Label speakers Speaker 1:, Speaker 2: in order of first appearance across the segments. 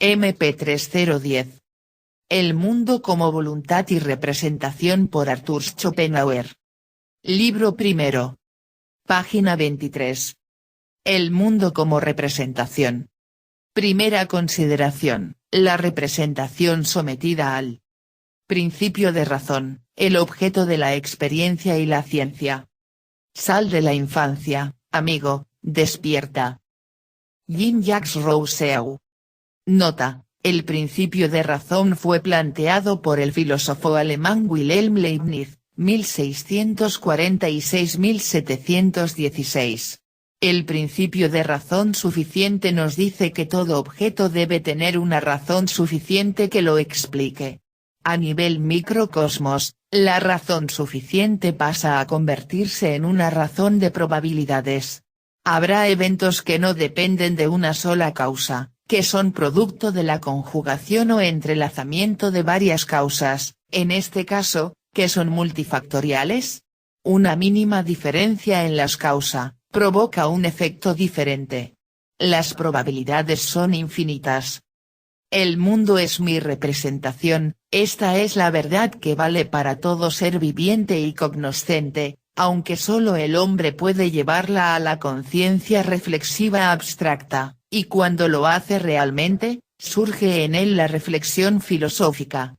Speaker 1: MP3010. El mundo como voluntad y representación por Arthur Schopenhauer. Libro primero. Página 23. El mundo como representación. Primera consideración, la representación sometida al principio de razón, el objeto de la experiencia y la ciencia. Sal de la infancia, amigo, despierta. Jean-Jacques Rousseau. Nota: el principio de razón fue planteado por el filósofo alemán Wilhelm Leibniz, 1646-1716. El principio de razón suficiente nos dice que todo objeto debe tener una razón suficiente que lo explique. A nivel microcosmos, la razón suficiente pasa a convertirse en una razón de probabilidades. Habrá eventos que no dependen de una sola causa, que son producto de la conjugación o entrelazamiento de varias causas, en este caso, que son multifactoriales. Una mínima diferencia en las causas provoca un efecto diferente. Las probabilidades son infinitas. El mundo es mi representación, esta es la verdad que vale para todo ser viviente y cognoscente, aunque solo el hombre puede llevarla a la conciencia reflexiva abstracta, y cuando lo hace realmente, surge en él la reflexión filosófica.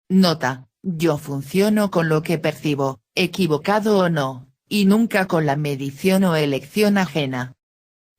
Speaker 1: Nota: yo funciono con lo que percibo, equivocado o no, y nunca con la medición o elección ajena.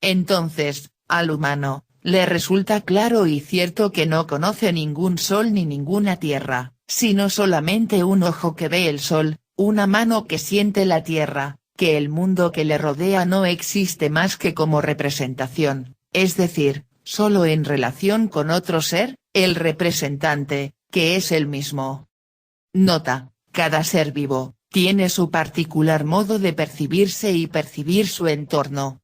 Speaker 1: Entonces, al humano, le resulta claro y cierto que no conoce ningún sol ni ninguna tierra, sino solamente un ojo que ve el sol, una mano que siente la tierra, que el mundo que le rodea no existe más que como representación, es decir, solo en relación con otro ser, el representante, que es el mismo. Nota: cada ser vivo tiene su particular modo de percibirse y percibir su entorno.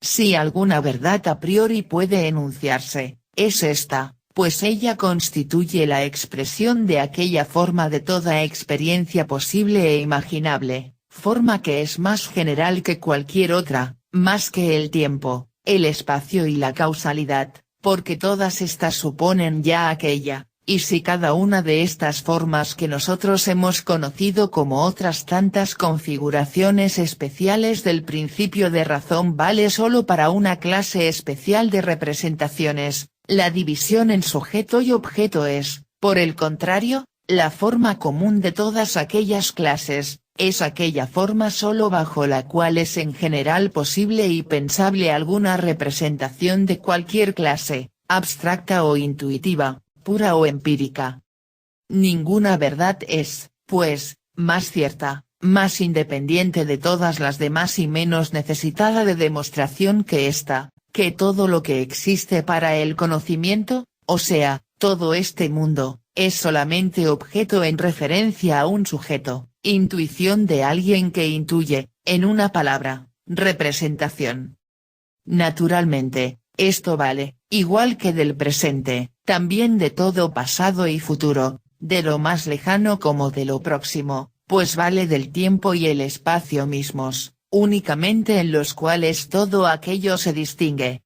Speaker 1: Si alguna verdad a priori puede enunciarse, es esta, pues ella constituye la expresión de aquella forma de toda experiencia posible e imaginable, forma que es más general que cualquier otra, más que el tiempo, el espacio y la causalidad, porque todas estas suponen ya aquella. Y si cada una de estas formas que nosotros hemos conocido como otras tantas configuraciones especiales del principio de razón vale solo para una clase especial de representaciones, la división en sujeto y objeto es, por el contrario, la forma común de todas aquellas clases, es aquella forma solo bajo la cual es en general posible y pensable alguna representación de cualquier clase, abstracta o intuitiva, pura o empírica. Ninguna verdad es, pues, más cierta, más independiente de todas las demás y menos necesitada de demostración que esta, que todo lo que existe para el conocimiento, o sea, todo este mundo, es solamente objeto en referencia a un sujeto, intuición de alguien que intuye, en una palabra, representación. Naturalmente, esto vale, igual que del presente, también de todo pasado y futuro, de lo más lejano como de lo próximo, pues vale del tiempo y el espacio mismos, únicamente en los cuales todo aquello se distingue.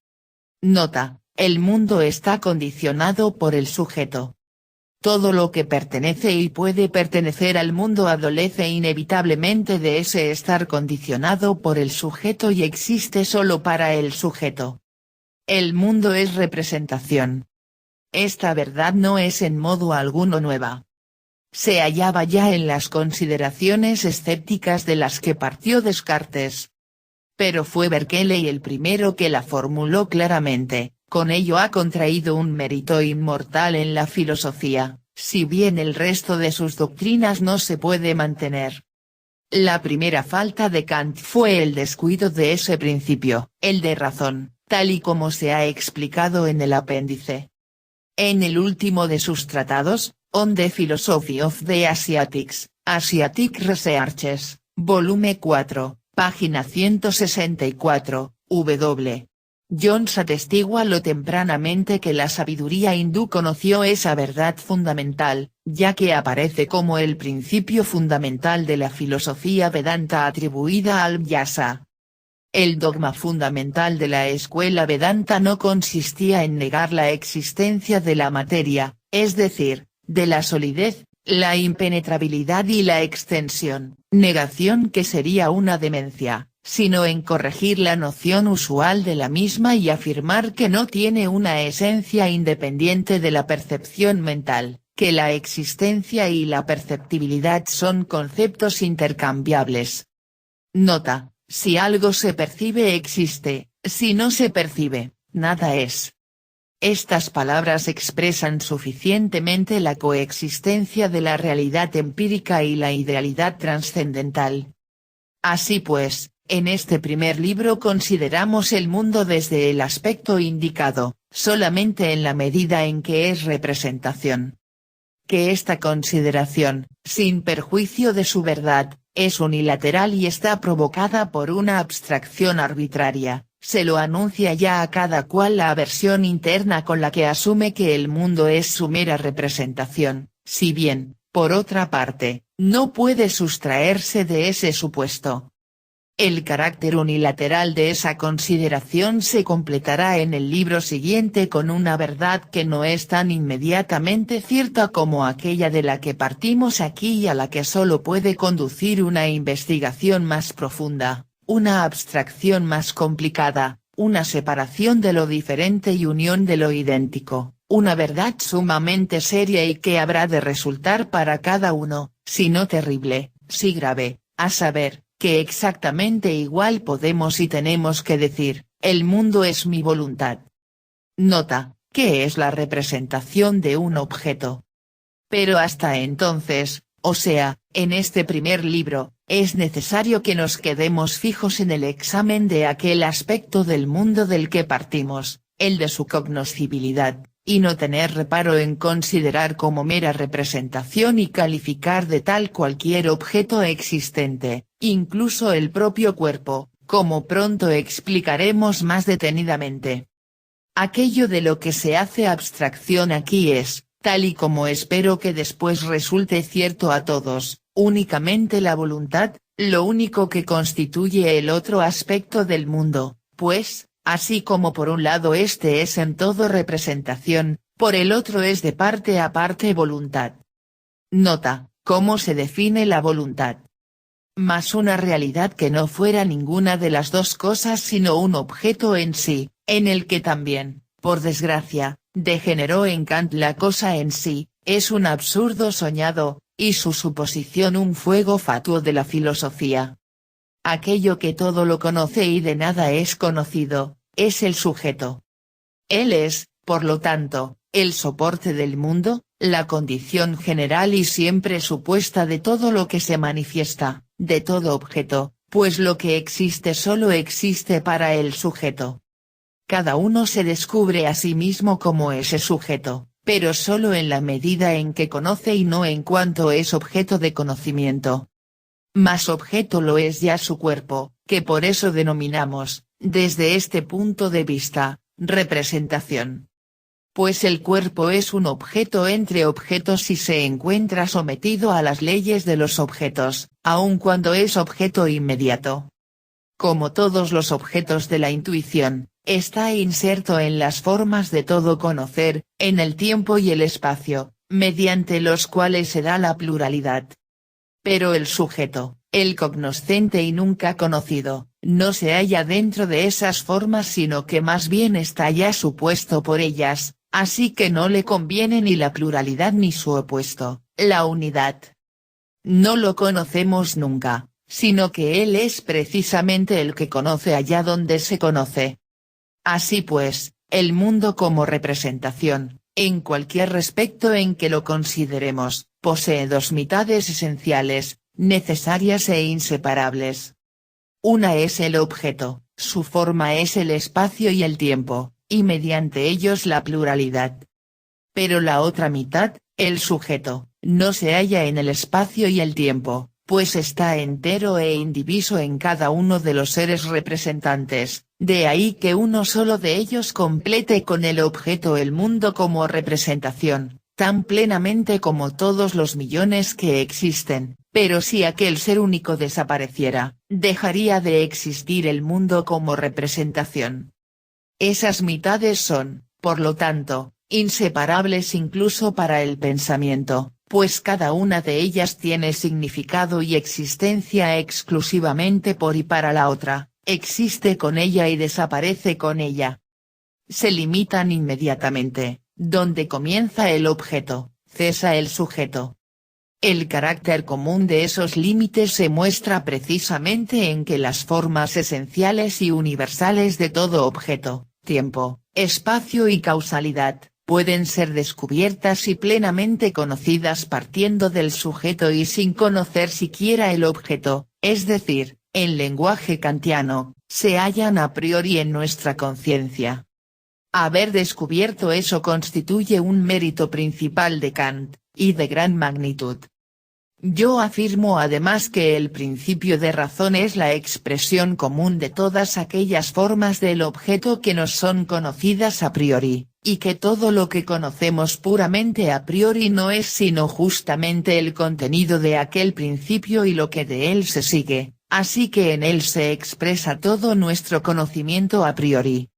Speaker 1: Nota: el mundo está condicionado por el sujeto. Todo lo que pertenece y puede pertenecer al mundo adolece inevitablemente de ese estar condicionado por el sujeto y existe solo para el sujeto. El mundo es representación. Esta verdad no es en modo alguno nueva. Se hallaba ya en las consideraciones escépticas de las que partió Descartes. Pero fue Berkeley el primero que la formuló claramente, con ello ha contraído un mérito inmortal en la filosofía, si bien el resto de sus doctrinas no se puede mantener. La primera falta de Kant fue el descuido de ese principio, el de razón, tal y como se ha explicado en el apéndice. En el último de sus tratados, On the Philosophy of the Asiatics, Asiatic Researches, volume 4, página 164, W. Jones atestigua lo tempranamente que la sabiduría hindú conoció esa verdad fundamental, ya que aparece como el principio fundamental de la filosofía Vedanta atribuida al Vyasa. El dogma fundamental de la escuela Vedanta no consistía en negar la existencia de la materia, es decir, de la solidez, la impenetrabilidad y la extensión, negación que sería una demencia, sino en corregir la noción usual de la misma y afirmar que no tiene una esencia independiente de la percepción mental, que la existencia y la perceptibilidad son conceptos intercambiables. Nota: si algo se percibe existe, si no se percibe, nada es. Estas palabras expresan suficientemente la coexistencia de la realidad empírica y la idealidad trascendental. Así pues, en este primer libro consideramos el mundo desde el aspecto indicado, solamente en la medida en que es representación. Que esta consideración, sin perjuicio de su verdad, es unilateral y está provocada por una abstracción arbitraria, se lo anuncia ya a cada cual la aversión interna con la que asume que el mundo es su mera representación, si bien, por otra parte, no puede sustraerse de ese supuesto. El carácter unilateral de esa consideración se completará en el libro siguiente con una verdad que no es tan inmediatamente cierta como aquella de la que partimos aquí y a la que solo puede conducir una investigación más profunda, una abstracción más complicada, una separación de lo diferente y unión de lo idéntico, una verdad sumamente seria y que habrá de resultar para cada uno, si no terrible, si grave, a saber, que exactamente igual podemos y tenemos que decir, el mundo es mi voluntad. Nota: ¿qué es la representación de un objeto? Pero hasta entonces, o sea, en este primer libro, es necesario que nos quedemos fijos en el examen de aquel aspecto del mundo del que partimos, el de su cognoscibilidad, y no tener reparo en considerar como mera representación y calificar de tal cualquier objeto existente, incluso el propio cuerpo, como pronto explicaremos más detenidamente. Aquello de lo que se hace abstracción aquí es, tal y como espero que después resulte cierto a todos, únicamente la voluntad, lo único que constituye el otro aspecto del mundo, pues, así como por un lado este es en todo representación, por el otro es de parte a parte voluntad. Nota: ¿cómo se define la voluntad? Más una realidad que no fuera ninguna de las dos cosas sino un objeto en sí, en el que también, por desgracia, degeneró en Kant la cosa en sí, es un absurdo soñado, y su suposición un fuego fatuo de la filosofía. Aquello que todo lo conoce y de nada es conocido, es el sujeto. Él es, por lo tanto, el soporte del mundo, la condición general y siempre supuesta de todo lo que se manifiesta, de todo objeto, pues lo que existe solo existe para el sujeto. Cada uno se descubre a sí mismo como ese sujeto, pero solo en la medida en que conoce y no en cuanto es objeto de conocimiento. Más objeto lo es ya su cuerpo, que por eso denominamos, desde este punto de vista, representación. Pues el cuerpo es un objeto entre objetos y se encuentra sometido a las leyes de los objetos, aun cuando es objeto inmediato. Como todos los objetos de la intuición, está inserto en las formas de todo conocer, en el tiempo y el espacio, mediante los cuales se da la pluralidad. Pero el sujeto, el cognoscente y nunca conocido, no se halla dentro de esas formas sino que más bien está ya supuesto por ellas, así que no le conviene ni la pluralidad ni su opuesto, la unidad. No lo conocemos nunca, sino que él es precisamente el que conoce allá donde se conoce. Así pues, el mundo como representación, en cualquier respecto en que lo consideremos, posee dos mitades esenciales, necesarias e inseparables. Una es el objeto, su forma es el espacio y el tiempo, y mediante ellos la pluralidad. Pero la otra mitad, el sujeto, no se halla en el espacio y el tiempo, pues está entero e indiviso en cada uno de los seres representantes, de ahí que uno solo de ellos complete con el objeto el mundo como representación, tan plenamente como todos los millones que existen, pero si aquel ser único desapareciera, dejaría de existir el mundo como representación. Esas mitades son, por lo tanto, inseparables incluso para el pensamiento, pues cada una de ellas tiene significado y existencia exclusivamente por y para la otra, existe con ella y desaparece con ella. Se limitan inmediatamente, donde comienza el objeto, cesa el sujeto. El carácter común de esos límites se muestra precisamente en que las formas esenciales y universales de todo objeto, tiempo, espacio y causalidad, pueden ser descubiertas y plenamente conocidas partiendo del sujeto y sin conocer siquiera el objeto, es decir, en lenguaje kantiano, se hallan a priori en nuestra conciencia. Haber descubierto eso constituye un mérito principal de Kant, y de gran magnitud. Yo afirmo además que el principio de razón es la expresión común de todas aquellas formas del objeto que nos son conocidas a priori, y que todo lo que conocemos puramente a priori no es sino justamente el contenido de aquel principio y lo que de él se sigue, así que en él se expresa todo nuestro conocimiento a priori.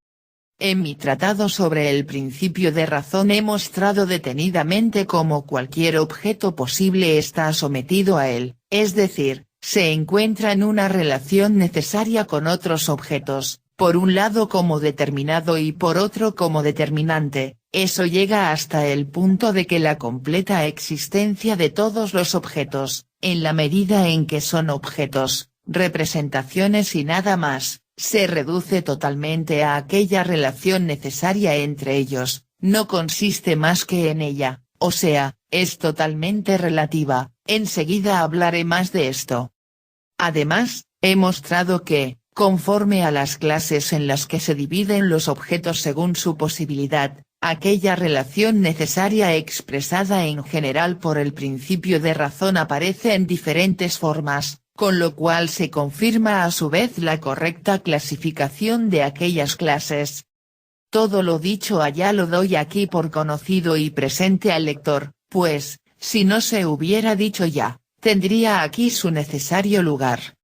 Speaker 1: En mi tratado sobre el principio de razón he mostrado detenidamente cómo cualquier objeto posible está sometido a él, es decir, se encuentra en una relación necesaria con otros objetos, por un lado como determinado y por otro como determinante. Eso llega hasta el punto de que la completa existencia de todos los objetos, en la medida en que son objetos, representaciones y nada más, se reduce totalmente a aquella relación necesaria entre ellos, no consiste más que en ella, o sea, es totalmente relativa. Enseguida hablaré más de esto. Además, he mostrado que, conforme a las clases en las que se dividen los objetos según su posibilidad, aquella relación necesaria expresada en general por el principio de razón aparece en diferentes formas, con lo cual se confirma a su vez la correcta clasificación de aquellas clases. Todo lo dicho allá lo doy aquí por conocido y presente al lector, pues, si no se hubiera dicho ya, tendría aquí su necesario lugar.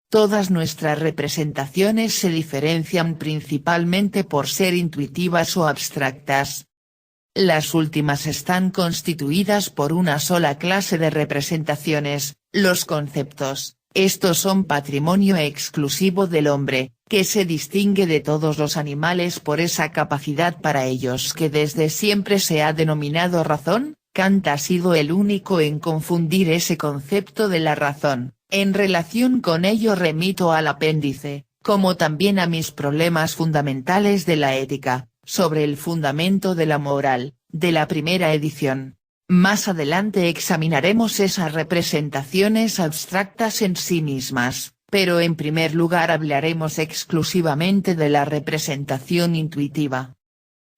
Speaker 1: Todas nuestras representaciones se diferencian principalmente por ser intuitivas o abstractas. Las últimas están constituidas por una sola clase de representaciones, los conceptos. Estos son patrimonio exclusivo del hombre, que se distingue de todos los animales por esa capacidad para ellos que desde siempre se ha denominado razón. Kant ha sido el único en confundir ese concepto de la razón. En relación con ello remito al apéndice, como también a mis problemas fundamentales de la ética, sobre el fundamento de la moral, de la primera edición. Más adelante examinaremos esas representaciones abstractas en sí mismas, pero en primer lugar hablaremos exclusivamente de la representación intuitiva.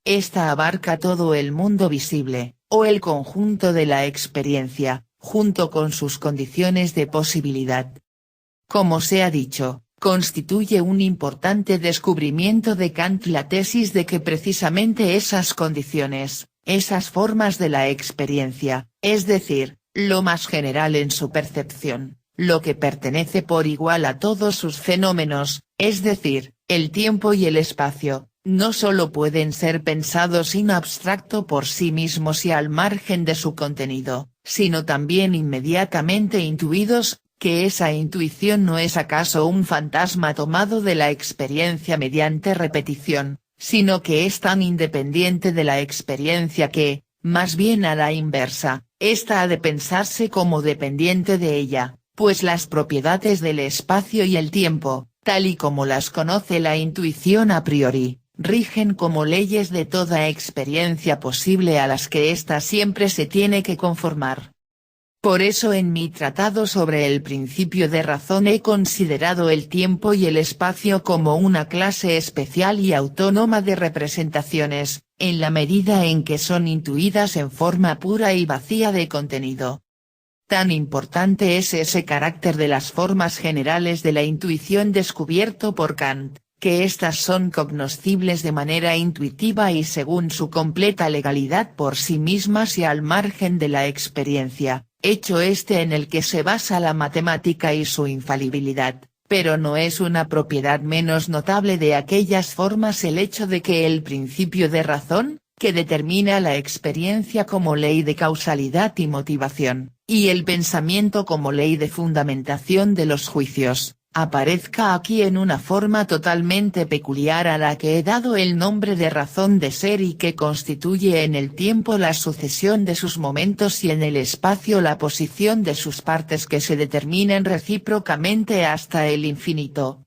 Speaker 1: Esta abarca todo el mundo visible, o el conjunto de la experiencia, junto con sus condiciones de posibilidad. Como se ha dicho, constituye un importante descubrimiento de Kant la tesis de que precisamente esas condiciones, esas formas de la experiencia, es decir, lo más general en su percepción, lo que pertenece por igual a todos sus fenómenos, es decir, el tiempo y el espacio, no solo pueden ser pensados in abstracto por sí mismos y al margen de su contenido, sino también inmediatamente intuidos, que esa intuición no es acaso un fantasma tomado de la experiencia mediante repetición, sino que es tan independiente de la experiencia que, más bien a la inversa, ésta ha de pensarse como dependiente de ella, pues las propiedades del espacio y el tiempo, tal y como las conoce la intuición a priori, rigen como leyes de toda experiencia posible a las que ésta siempre se tiene que conformar. Por eso en mi tratado sobre el principio de razón he considerado el tiempo y el espacio como una clase especial y autónoma de representaciones, en la medida en que son intuidas en forma pura y vacía de contenido. Tan importante es ese carácter de las formas generales de la intuición descubierto por Kant, que éstas son cognoscibles de manera intuitiva y según su completa legalidad por sí mismas y al margen de la experiencia, hecho este en el que se basa la matemática y su infalibilidad, pero no es una propiedad menos notable de aquellas formas el hecho de que el principio de razón, que determina la experiencia como ley de causalidad y motivación, y el pensamiento como ley de fundamentación de los juicios, aparezca aquí en una forma totalmente peculiar a la que he dado el nombre de razón de ser y que constituye en el tiempo la sucesión de sus momentos y en el espacio la posición de sus partes que se determinan recíprocamente hasta el infinito,